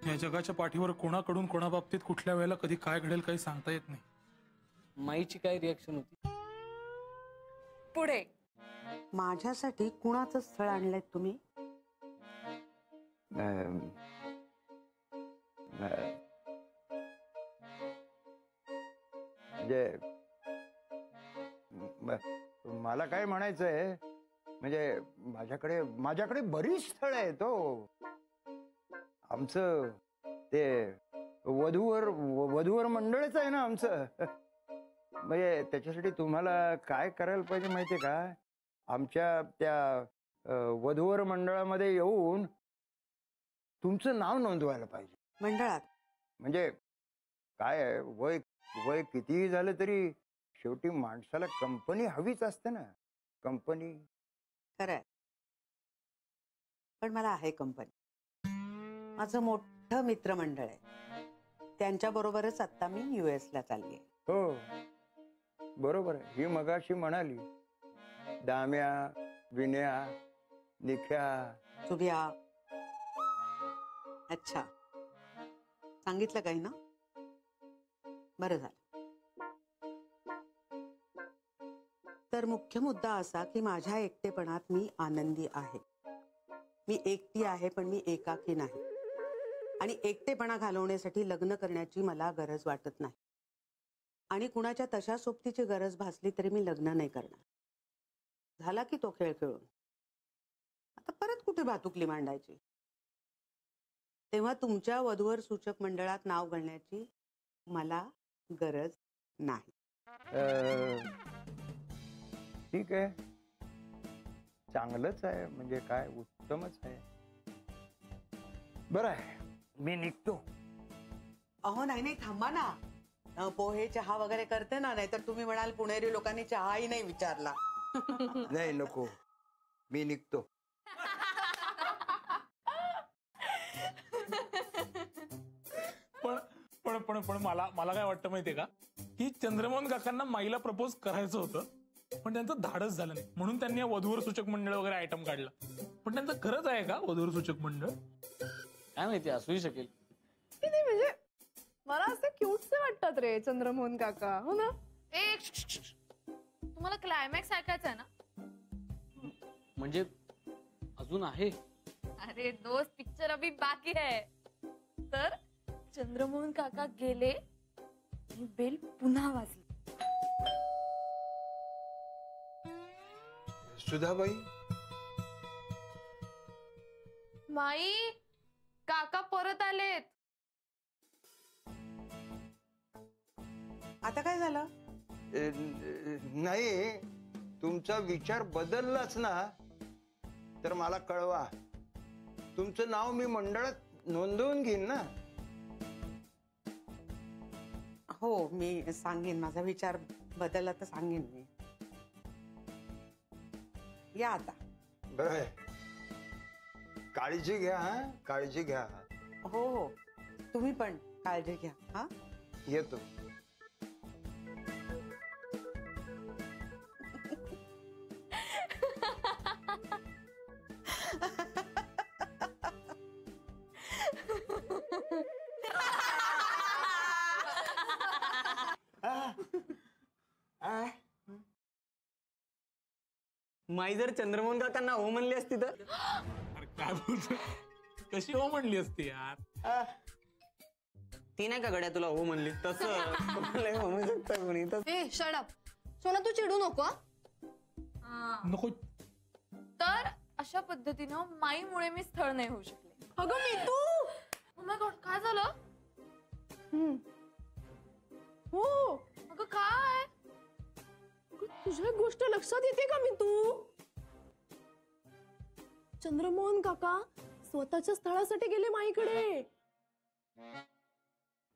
या जगाच्या पाठीवर कोणाकडून कोणाबाबतीत कुठल्या वेळेला कधी काय घडेल काही सांगता येत नाही. माईची काय रिॲक्शन होती? पुढे माझ्यासाठी कुणाचं स्थळ आणलंय तुम्ही? म्हणजे मला काय म्हणायचंय, म्हणजे माझ्याकडे बरीच स्थळ आहेत हो. आमचं ते वधूवर मंडळच आहे ना आमचं. म्हणजे त्याच्यासाठी तुम्हाला काय करायला पाहिजे माहितीये का? आमच्या त्या वधूवर मंडळामध्ये येऊन तुमचं नाव नोंदवायला पाहिजे. मंडळात? म्हणजे काय आहे, वय कितीही झालं तरी शेवटी माणसाला कंपनी हवीच असते ना. कंपनी खरंय, पण मला आहे कंपनी. माझं मोठं मित्रमंडळ आहे, त्यांच्या बरोबरच आता मी US ला चालली आहे. हो बरोबर आहे. ही मगाशी म्हणाली दाम्या, विनया, निख्या, सुभ्या. अच्छा, सांगितलं काही ना? बरं झालं. तर मुख्य मुद्दा असा की माझ्या एकटेपणात मी आनंदी आहे. मी एकटी आहे पण मी एकाकी नाही. आणि एकटेपणा घालवण्यासाठी लग्न करण्याची मला गरज वाटत नाही. आणि कुणाच्या तशा सोबतीची गरज भासली तरी मी लग्न नाही करणार. झाला की तो खेळ खेळून. आता परत कुठे भातुकली मांडायची? तेव्हा तुमच्या वधूवर सूचक मंडळात नाव घालण्याची मला गरज नाही. ठीक आहे, चांगलंच आहे. म्हणजे काय, उत्तमच आहे. बरं आहे, मी निघतो. अहो नाही थांबा ना. पोहे चहा वगैरे करते ना, नाहीतर तुम्ही म्हणाल पुणेरी लोकांनी चहाही नाही विचारला. नाही नको, मी निघतो. पण मला काय वाटतं माहितीये का, की चंद्रमोहन काकांना माईला प्रपोज करायचं होतं पण त्यांचं धाडस झालं नाही, म्हणून त्यांनी या वधूवर सूचक मंडळ वगैरे आयटम काढला. पण त्यांचं खरंच आहे का वधूवर सूचक मंडळ? काय माहिती, असूही शकेल. नाही म्हणजे मला असं क्यूटसे वाटतात रे चंद्रमोहन काका. हो ना? तुम्हाला क्लायमॅक्स ऐकायचा आहे ना? म्हणजे अजून आहे? अरे दोस्त, पिक्चर अभी बाकी है. तर चंद्रमोहन काका गेले आणि बेल पुन्हा वाजली. सुधाबाई, माई, काका परत आलेत. आता काय झालं? नाही, तुमचा विचार बदललाच ना तर मला कळवा. तुमचं नाव मी मंडळात नोंदवून घेईन ना. हो, मी सांगेन. माझा विचार बदलला तर सांगेन मी. या आता. बरं, काळजी घ्या. हा, काळजी घ्या. हो हो, तुम्ही पण काळजी घ्या. हा, येतो. माई जर चंद्रमोहन काकांना हो म्हणली असती तर? अरे काय बोलतो, कशी हो म्हणली असती यार? ती नाही का गड्या तुला हो म्हणली तसं? म्हणू शकतं कोणी तसं. ए शट अप सोना, तू चिडू नको. नको. तर अशा पद्धतीनं माईमुळे मी स्थळ नाही होऊ शकले. अगं मी तू. ओ माय गॉड, काय झालं? हो अगं काय? तुझ्या एक गोष्ट लक्षात येते का मी तू? चंद्रमोहन काका स्वतःच्या स्थळासाठी गेले माईकडे.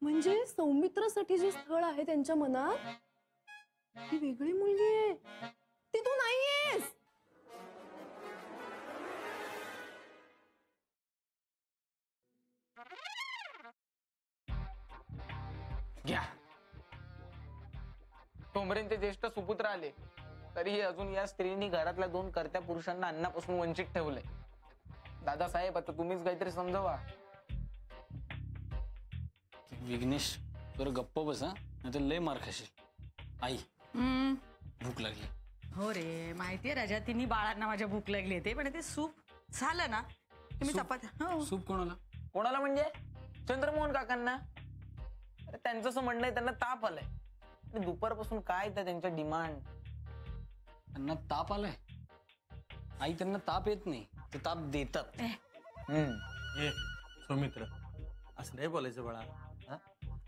म्हणजे सौमित्रासाठी जे स्थळ आहे त्यांच्या मनात, ती वेगळी मुलगी आहे, ती तू नाहीयेस. घ्या. तोपर्यंत ज्येष्ठ सुपुत्र आले तरीही अजून या स्त्रीनी घरातल्या 2 कर्त्या पुरुषांना अन्नापासून वंचित ठेवलंय. दादासाहेब, आता तुम्हीच काहीतरी समजावा. विघ्नेश जरा गप्प बस हा, नाही तर लय मार खाशील. आई भूक लागली. हो रे माहितीये राजा, तिन्ही बाळांना माझ्या भूक लागली ते, पण ते सूप झालं ना की मी सूप? चपात्या. हो. सूप कोणाला? कोणाला म्हणजे? चंद्रमोहन काकांना. अरे त्यांचं असं म्हणणं आहे, त्यांना ताप आलाय आणि दुपारपासून काय तर त्यांच्या डिमांड. त्यांना ताप आलाय? आई त्यांना ताप येत नाही, ते ताप देतात. ये सौमित्र, असं नाही बोलायचं बाळा. हा?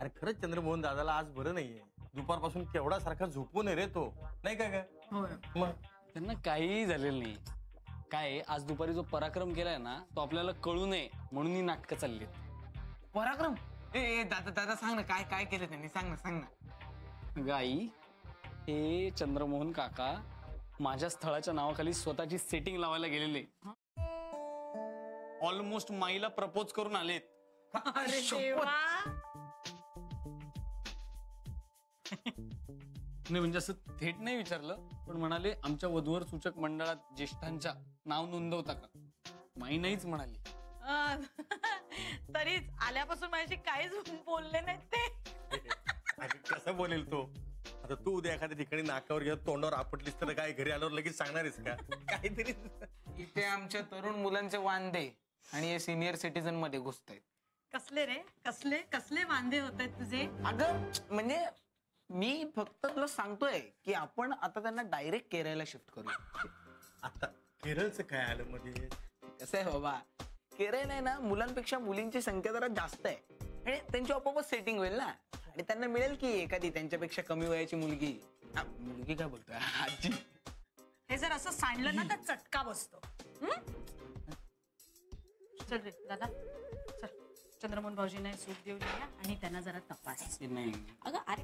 अरे खरंच चंद्रमोहन दादाला आज बरं नाहीये. दुपारपासून केवढा सारखा झोपून रे तो, नाही का? हो. मग त्यांना काहीही झालेलं नाही. काय आज दुपारी जो पराक्रम केलाय ना, तो आपल्याला कळू नये म्हणून ही नाटकं चालली. पराक्रम? ए दादा दादा सांग ना, काय काय केलं त्यांनी, सांग ना. गाई, हे चंद्रमोहन काका माझ्या स्थळाच्या नावाखाली स्वतःची सेटिंग लावायला गेलेले. ऑलमोस्ट माईला प्रपोज करून आलेत. अरे देवा. नाही म्हणजे असं थेट नाही विचारलं, पण म्हणाले आमच्या वधूवर सूचक मंडळात ज्येष्ठांच्या नाव नोंदवता का? माई नाहीच म्हणाली. तरीच आल्यापासून माझ्याशी काहीच बोलले नाहीत ते. अरे कसं बोलेल तो? आता तू उद्या एखाद्या ठिकाणी नाकावर घेऊन तोंडावर आपटलीस तर काय घरी आल्यावर लगेच सांगणारच का? काहीतरी. इथे आमच्या तरुण मुलांचे वांदे आणि हे सिनियर सिटीजन मध्ये घुसतायत. कसले रे, कसले कसले वांदे होत आहेत तुझे? अगं म्हणजे मी फक्त तुला सांगतोय की आपण आता त्यांना डायरेक्ट केरळला शिफ्ट करूया. आता केरळचं काय आलं मध्ये? कसं आहे बाबा, केरळ आहे ना, मुलांपेक्षा मुलींची संख्या जरा जास्त आहे आणि त्यांची आपोआपच सेटिंग होईल ना, आणि त्यांना मिळेल की एखादी त्यांच्यापेक्षा कमी वयाची मुलगी. मुलगी काय बोलतोय, आजी. हे जर असं सांडलं ना तर चटका बसतो. चल रे दादा, चल चंद्रमोहन भाऊजींना सूप देऊन या आणि त्यांना जरा तपास. नाही अगं अरे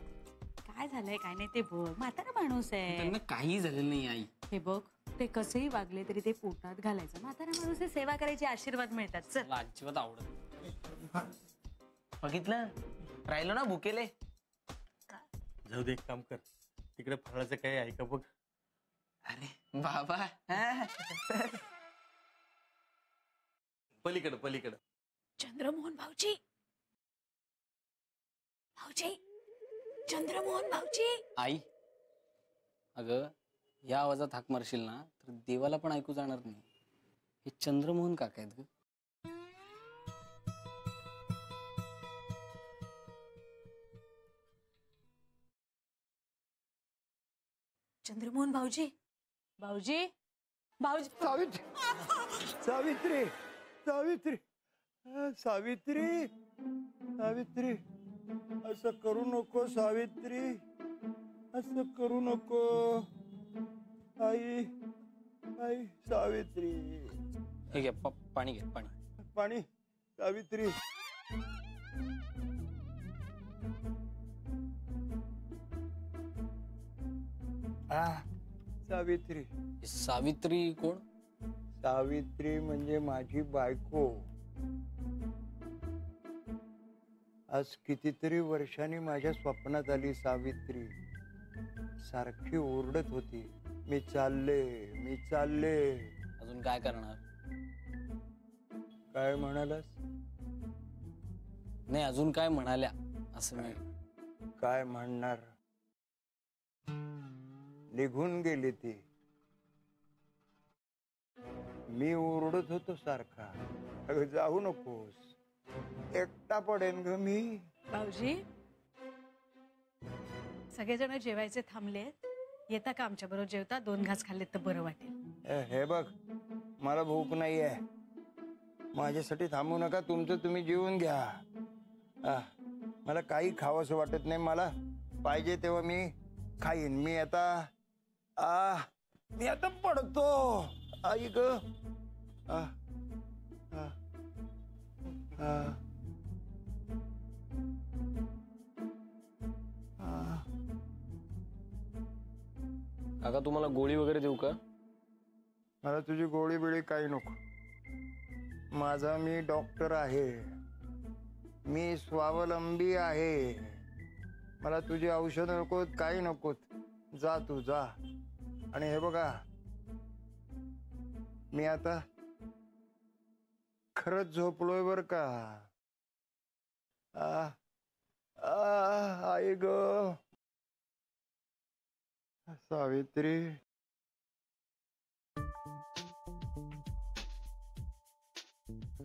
काय झालंय काय नाही ते बघ, म्हातारा माणूस आहे. त्यांना काही झालेलं नाही आई. हे बघ, ते कसेही वागले तरी ते पोटात घालायचं. म्हातारा माणूस आहे, सेवा करायची, आशीर्वाद मिळतात. चल. मला अजिबात आवडत. बघितलं, राहिलो ना भुकेले. जाऊ दे, एक काम कर, तिकडे फराळाचं काय आहे का बघ. अरे बाबा, पलीकडं पलीकडं. चंद्रमोहन भाऊजी, भाऊजी, चंद्रमोहन भाऊजी. आई, अगं या आवाजात हाक मारशील ना तर देवाला पण ऐकू जाणार नाही. हे चंद्रमोहन काका आहेत ग. चंद्रमोहन भाऊजी, भाऊजी, भाऊजी. सावित्री, सावित्री, सावित्री, सावित्री, असं करू नको सावित्री, असं करू नको. आई, आई, सावित्री. हे घ्या पाणी घ्या, पाणी. पाणी. सावित्री. सावित्री. सावित्री कोण? सावित्री म्हणजे माझी बायको. आज कितीतरी वर्षांनी माझ्या स्वप्नात आली सावित्री. सारखी ओरडत होती, मी चालले, मी चालले. अजून काय करणार? काय म्हणालास? नाही अजून काय म्हणाल्या असं मी. काय म्हणणार? निघून गेली ती. मी ओरडत होतो सारखा, अगं जाऊ नकोस, एकटा पडेन ग मी. भाऊजी, सगळेजण जेवायचे थांबले, येता का आमच्या बरोबर जेवता? 2 घास खाल्लेत तर बरं वाटेल. हे बघ, मला भूक नाहीये, माझ्यासाठी थांबू नका, तुमचं तुम्ही जेवून घ्या. मला काही खावंसं वाटत नाही, मला पाहिजे तेव्हा मी खाईन. मी आता पडतो. आई ग. काका तुम्हाला गोळी वगैरे देऊ का? मला तुझी गोळी बिळी काही नको. माझा मी डॉक्टर आहे, मी स्वावलंबी आहे. मला तुझी औषध नकोत, काही नकोत. जा तू जा. आणि हे बघा, मी आता खरंच झोपलोय बर का. आई ग सावित्री.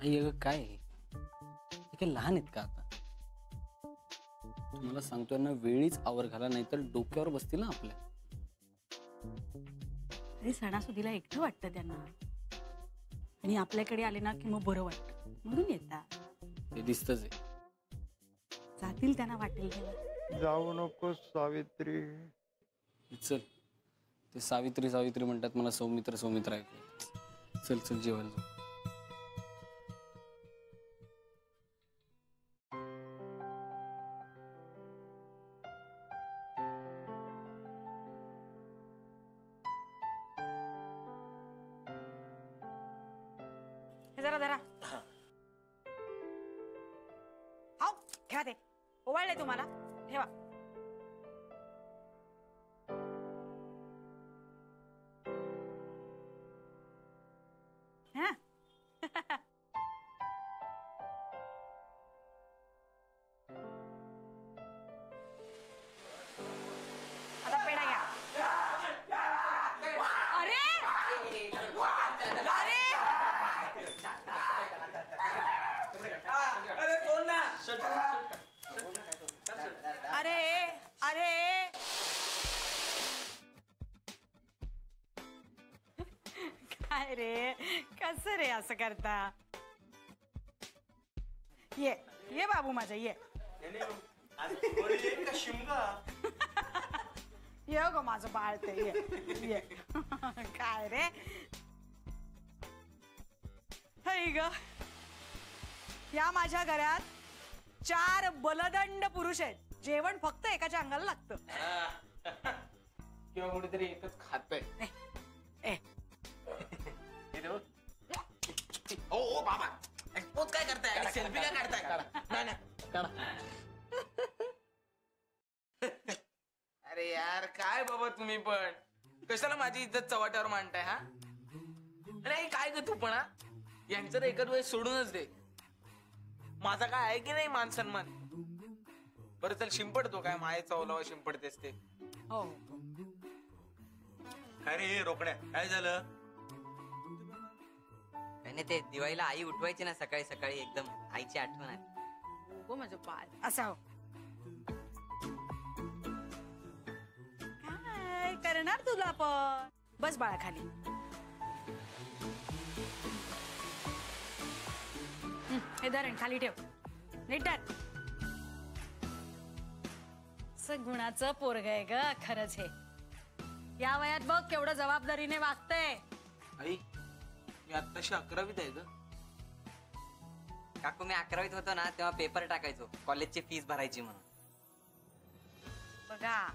आई अगं काय हे? हे काय लहान आहेत का आता? तुम्हाला सांगतोय ना, वेळीच आवर घाला, नाहीतर डोक्यावर बसतील ना आपल्या. अरे सणासुदीला एकटं वाटतं त्यांना, आणि आपल्याकडे आले ना की मग बरं वाटतं म्हणून येतात. ते दिसतच आहे. जातील त्यांना वाटेल तेव्हा. जाऊ नको सावित्री. चल, ते सावित्री सावित्री म्हणतात, मला सौमित्र सौमित्र ऐकू. चल चल जेवायला जाऊ. हे जरा धरा. हाव ठेवा, ते ओवाळलंय तुम्हाला, ठेवा. हा आता पेढा घ्या. अरे अरे अरे अरे काय रे, कसं रे असं करता? ये ये बाबू माझा, ये ये गो माझं बाळ, ते ये ये. काय रे, हई ग, या माझ्या घरात 4 बलदंड पुरुष आहेत. जेवण फक्त एकाच्या अंगाला लागतं. किंवा कुठेतरी एकच खातंय. ए ओ बाबा, एक्सपोज काय करताय आणि सेल्फी काय काढताय? नाही नाही. अरे यार, काय बाबा तुम्ही पण कशाला माझी इज्जत चव्हाट्यावर मांडताय हा? अरे काय ग तू पण हा? यांचं एकच वेळ सोडूनच दे. माझा काय आहे की नाही मान सन्मान? बरं चल, शिंपडतो काय मायेचा ओलावा शिंपडतेस ते. हो काय रे रोकड्या, काय झालं? आणि ते दिवाळीला आई उठवायची ना सकाळी सकाळी, एकदम आईची आठवण आली. हो माझं बाळ असं. हो काय करणार तुला पण. बस बाळा खाली. हे धरण खाली ठेव, नीट धर. गुणाचं पोरग आहे ग खरंच हे. या वयात बघ केवढं जबाबदारीने वागतंय. आई, मी आत्ताशी 11वीत आहे ग. काकू मी 11वीत होतो ना तेव्हा पेपर टाकायचो कॉलेजची फीस भरायची म्हणून. बघा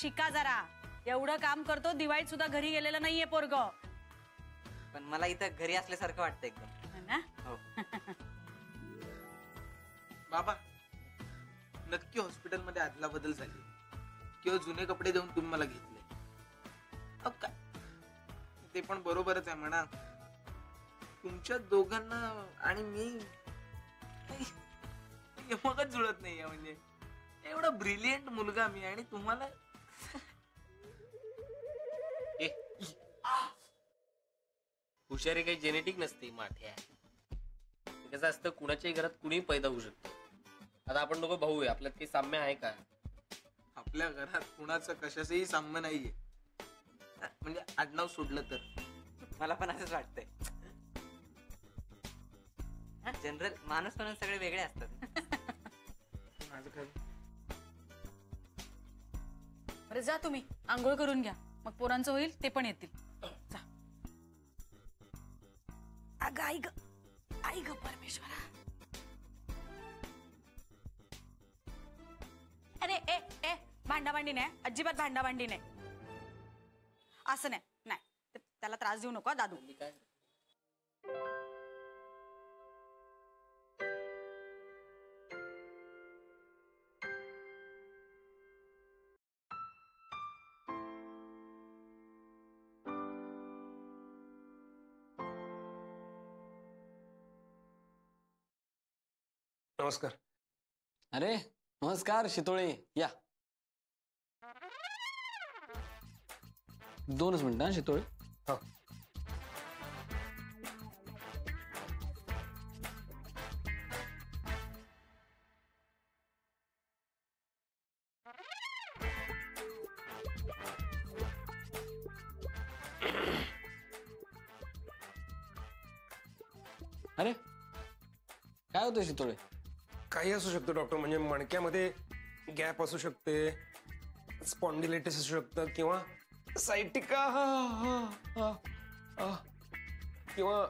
शिका जरा. एवढं काम करतो, दिवाळीत सुद्धा घरी गेलेलं नाहीये पोरग. पण मला इथं घरी असल्यासारखं वाटतं एकदम. ना हो. बाबा, नक्की हॉस्पिटलमध्ये आदला बदल झाली किंवा जुने कपडे देऊन तुम्ही मला घेतले? ते पण बरोबरच आहे म्हणा. तुमच्या दोघांना आणि मी मगच जुळत नाहीये. म्हणजे एवढा ब्रिलियंट मुलगा मी, आणि तुम्हाला हुशारी काही जेनेटिक नसते माठ्या. कसं असतं, कुणाच्याही घरात कुणीही पैदा होऊ शकतो. आता आपण दोघं भाऊ आहे, आपल्यात काही साम्य आहे का? आपल्या घरात कुणाचं कशाचंही साम्य नाहीये, म्हणजे आडनाव सोडलं तर. मला पण असंच वाटतंय. जनरल माणूस म्हणून सगळे वेगळे असतात. माझं काय? अरे जा तुम्ही आंघोळ करून घ्या, मग पोरांचं होईल, ते पण येतील. जा. अगं आई ग परमेश्वरा. अरे ए ए भांडाभांडी नाही, अजिबात भांडाभांडी नाही. असं नाही, नाही त्याला त्रास देऊ नको दादू. नमस्कार. अरे नमस्कार शितोळे, या. 2 मिनिटं हा शितोळे. अरे काय होतं शितोळे? काही असू शकतं डॉक्टर, म्हणजे मणक्यामध्ये गॅप असू शकते, स्पॉन्डिलायटिस असू शकतं, किंवा सायटिका किंवा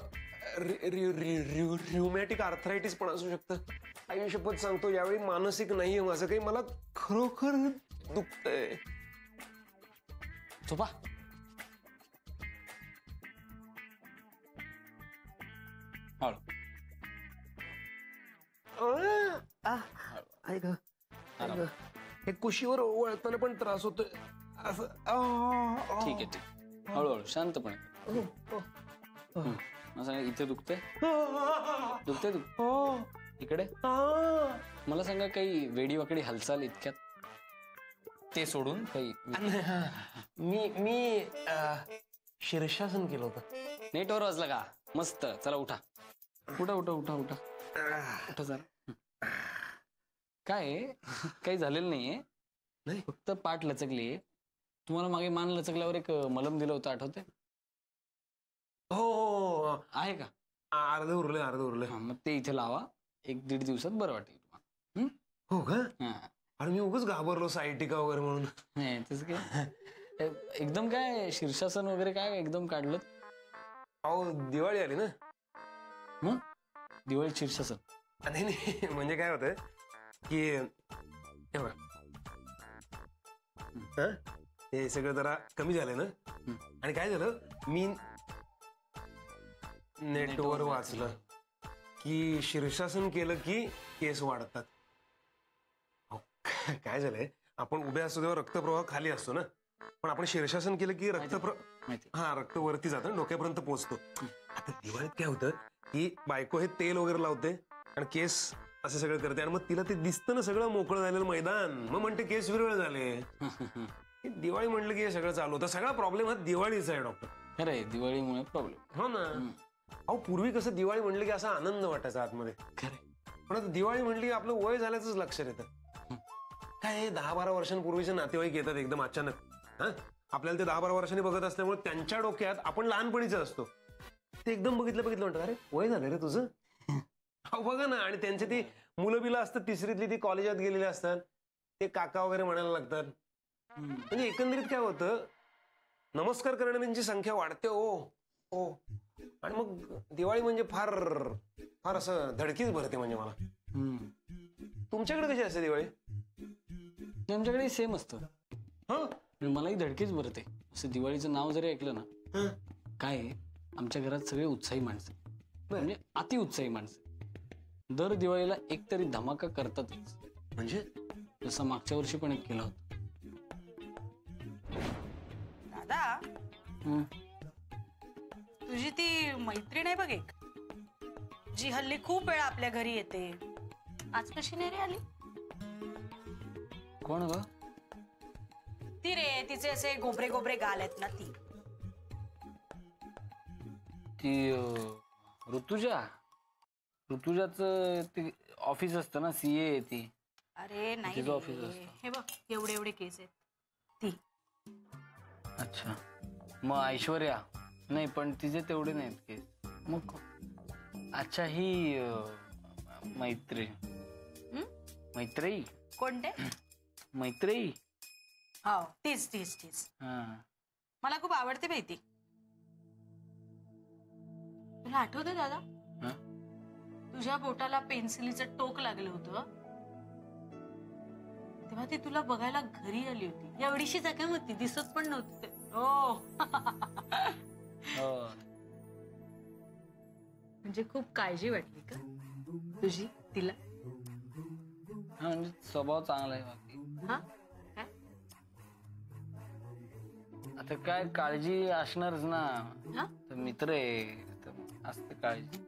ऱ्युमॅटिक आर्थरायटिस पण असू शकतं. आई शपथ सांगतो, यावेळी मानसिक नाहीये माझं काही, मला खरोखर दुखतंय. झोपा. हे कुशीवर वळताना पण त्रास होतोय असं. ठीक आहे, ठीक. हळूहळू शांतपणे. इथे दुखते दुखते इकडे. मला सांगा, काही वेडीवाकडी हालचाल इतक्यात? ते सोडून काही. मी शीर्षासन केलं होतं. नेटवर वाजलं का? मस्त. चला उठा उठा उठा उठा उठा उठा जरा. काय काही झालेलं नाहीये, फक्त पाठ लचकली. तुम्हाला मागे मान लचकल्यावर एक मलम दिलं होतं, आठवते? हो आहे का? अर्ध उरले. मग ते इथे लावा, 1-1.5 दिवसात बरं वाटेल तुम्हाला. हो का? आणि मी उगाच घाबरलो सायटिका वगैरे म्हणून. नाही तसं काय, एकदम काय शीर्षासन वगैरे काय एकदम काढलं? अहो दिवाळी आली ना. मग दिवाळी शीर्षासन? नाही म्हणजे काय होतं की हे सगळं जरा कमी झालं ना. आणि काय झालं, मी नेटवर वाचलं की शीर्षासन केलं की केस वाढतात. काय झालंय, आपण उभे असतो तेव्हा रक्तप्रवाह खाली असतो ना, पण आपण शीर्षासन केलं की रक्त वरती जातं, डोक्यापर्यंत पोहोचतो. आता दिवाळीत काय होतं की बायको हे तेल वगैरे लावते आणि केस असं सगळं करते, आणि मग तिला ते दिसतं ना सगळं मोकळं झालेलं मैदान, मग म्हणते केस विरळ झाले. दिवाळी म्हणलं की हे सगळं चालू होतं. सगळा प्रॉब्लेम हा दिवाळीचा आहे डॉक्टर. खरंय, दिवाळीमुळे प्रॉब्लेम. हो ना. अहो पूर्वी कसं दिवाळी म्हणलं की असा आनंद वाटायचा आतमध्ये. पण आता दिवाळी म्हणली की आपलं वय झाल्याच लक्षात येतं. काय 10-12 वर्षांपूर्वीचे नातेवाईक येतात एकदम अचानक. आपल्याला ते 10-12 वर्षांनी बघत असल्यामुळे त्यांच्या डोक्यात आपण लहानपणीचा असतो. ते एकदम बघितलं म्हणतात, अरे वय झालं रे तुझं. अहो बघा ना. आणि त्यांची ती मुलं बिलं असतात, तिसरीतली, ती कॉलेजात गेलेली असतात, ते काका वगैरे म्हणायला लागतात. म्हणजे एकंदरीत काय होतं, नमस्कार करणाऱ्यांची संख्या वाढते. हो. आणि मग दिवाळी म्हणजे फार फार असं धडकीच भरते म्हणजे मला. तुमच्याकडे कशी असते दिवाळी? आमच्याकडे सेम असतं. मलाही धडकीच भरते. असं दिवाळीचं नाव जरी ऐकलं ना, काय आमच्या घरात सगळे उत्साही माणसं, म्हणजे अति उत्साही माणसं. दर दिवाळीला एक तरी धमाका करतातच. म्हणजे जसं मागच्या वर्षी पण एक केला होता. दादा, तुझी ती मैत्रीण आहे बघ एक, जी हल्ली खूप वेळा आपल्या घरी येते, आज कशी नाही रे आली? कोण ग? ती रे, तिचे असे गोबरे गोबरे गाल आहेत ना, ती ऋतुजाच ते ऑफिस असतं ना, CA आहे ती. अरे नाही ऑफिस असतं. हे बघ, एवढे एवढे केस आहेत ती. अच्छा, मग ऐश्वर्या नाही, पण तिचे तेवढे नाहीत केस. मग अच्छा, ही मैत्री कोणते? मैत्री. हो, तीच. मला खूप आवडते बाई ती. तुला आठवतं दादा, तुझ्या बोटाला पेन्सिलीचं टोक लागलं होतं तेव्हा ती तुला बघायला घरी आली होती. एवढीशी जखम होती, दिसत पण नव्हती. म्हणजे खूप काळजी वाटली का तुझी तिला? म्हणजे स्वभाव चांगला आहे बाकी. आता काय काळजी असणारच ना, मित्र आहे, असते काळजी.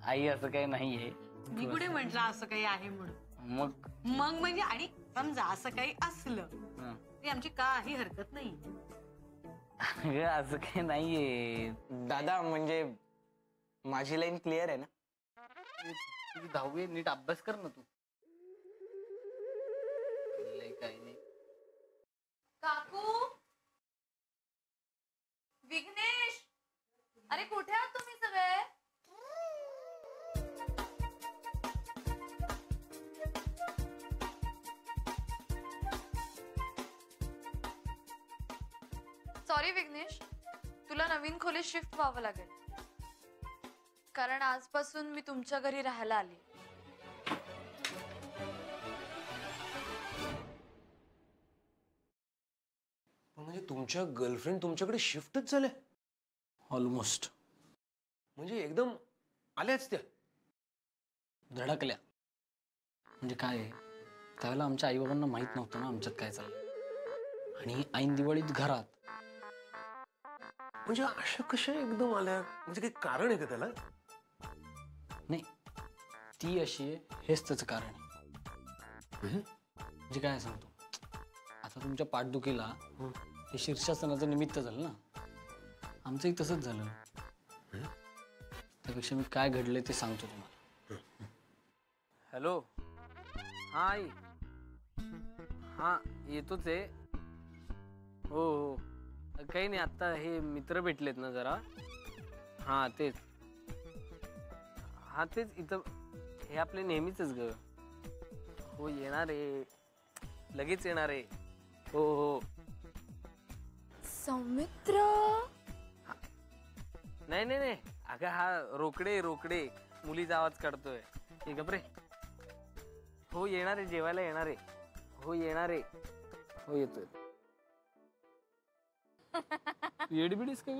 आई असं काही नाहीये. मी कुठे म्हंटल असं काही आहे म्हणून. मग मग म्हणजे आणि समजा असं काही असलं हं. तरी आमची काही हरकत नाही. अगं, असं काही नाहीये दादा. म्हणजे माझी लाईन क्लिअर आहे ना? तुझी 10वी नीट अभ्यास कर ना तू. लय काही नाही. काकू, विघ्नेश, अरे कुठे आहात तुम्ही सगळे? सॉरी विघ्नेश, तुला नवीन खोलीत शिफ्ट व्हावं लागेल, कारण आजपासून मी तुमच्या घरी राहायला आली. म्हणजे तुमच्या गर्लफ्रेंड तुमच्याकडे शिफ्टच झाल्या? ऑलमोस्ट. म्हणजे एकदम आल्याच त्या? धडकल्या. म्हणजे काय आहे, त्यावेळेला आमच्या आई बाबांना माहित नव्हतं ना आमच्यात काय चाललं, आणि ऐन दिवाळीत घरात. म्हणजे अशा कशा एकदम आल्या? म्हणजे काही कारण आहे का त्याला? नाही, ती अशी आहे हेच त्याचं कारण आहे. म्हणजे काय सांगतो, आता तुमच्या पाठदुखीला हे शीर्षासनाचं निमित्त झालं ना, आमचंही तसंच झालं. त्यापेक्षा मी काय घडलंय ते सांगतो तुम्हाला. हॅलो. हा आई. हा येतोच आहे. हो हो, काही नाही, आता हे मित्र भेटलेत ना जरा. हा तेच. हा तेच इथं हे आपले नेहमीच ग. हो येणार आहे, लगेच येणार आहे. हो हो. सौमित्र. नाही नाही नाही, अगं हा रोकडे रोकडे मुलीचा आवाज काढतोय. हे गप्रे. हो येणार आहे, जेवायला येणार आहे. हो येणार आहे. हो येतोय. येडबिडीस का?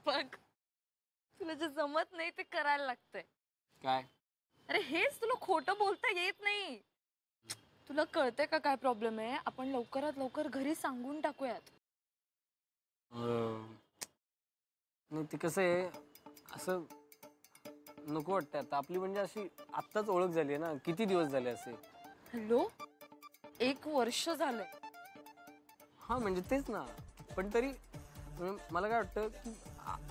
बघ, तुला जे जमत नाही ते करायला लागतंय. काय? अरे हेच तुला खोटं बोलता येत नाही. तुला कळतंय का काय प्रॉब्लेम आहे? आपण लवकरात लवकर घरी सांगून टाकूयात. नाही ते कसं आहे, असं नको वाटतं आता. आपली म्हणजे अशी आत्ताच ओळख झाली आहे ना, किती दिवस झाले असे. हॅलो, 1 वर्ष झालंय. हा म्हणजे तेच ना, पण तरी मला काय वाटतं की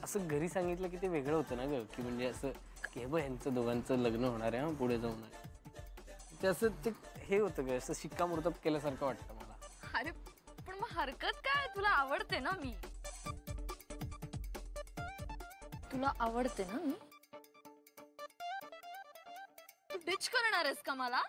असं घरी सांगितलं की ते वेगळं होतं ना ग, की म्हणजे असं की हे बघ ह्यांचं दोघांचं लग्न होणार आहे, पुढे जाऊन ते असं ते हे होतं ग, असं शिक्कामोर्तब केल्यासारखं वाटतं मला. अरे पण मग हरकत काय, तुला आवडते ना मी. तुला आवडते ना मी. तू डिच करणार आहेस का मला?